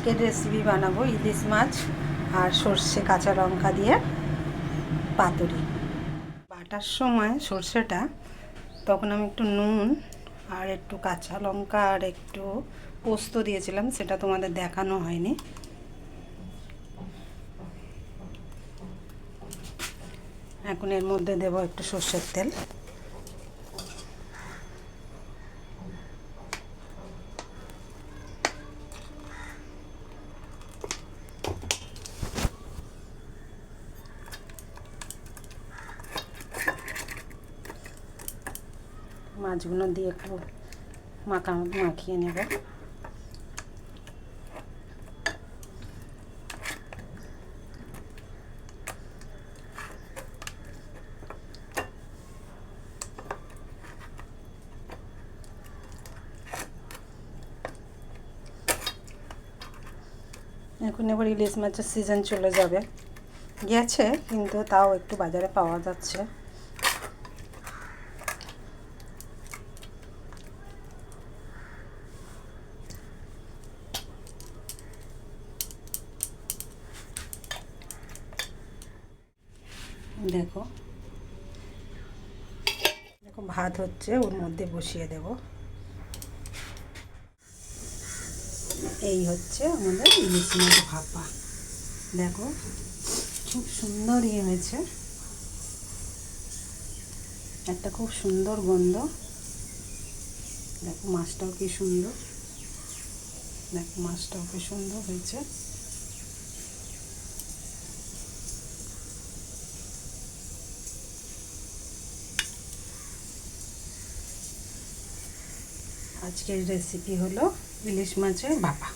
আজকের রেসিপি বানাবো ইলিশ মাছ আর সর্ষে কাঁচা লঙ্কা দিয়ে পাতুরি। বাটার সময় সর্ষেটা তখন আমি একটু নুন আর একটু কাঁচা লঙ্কা আর একটু পোস্ত দিয়েছিলাম, সেটা তোমাদের দেখানো হয়নি। এখন এর মধ্যে দেব একটু সর্ষের তেল। মাছগুলো দিয়ে একটু মাখিয়ে নেব। এখন এবার ইলিশ মাছের সিজন চলে যাবে, গেছে কিন্তু তাও একটু বাজারে পাওয়া যাচ্ছে। দেখো দেখো ভাত হচ্ছে, ওর মধ্যে বসিয়ে দেব। এই হচ্ছে আমাদের ইলিশ মাছ ভাপা। দেখো খুব সুন্দর হয়েছে, একটা খুব সুন্দর গন্ধ। দেখো মাছটাও কি সুন্দর, দেখো মাছটাও কি সুন্দর হয়েছে। আজকের রেসিপি হলো ইলিশ মাছের ভাপা।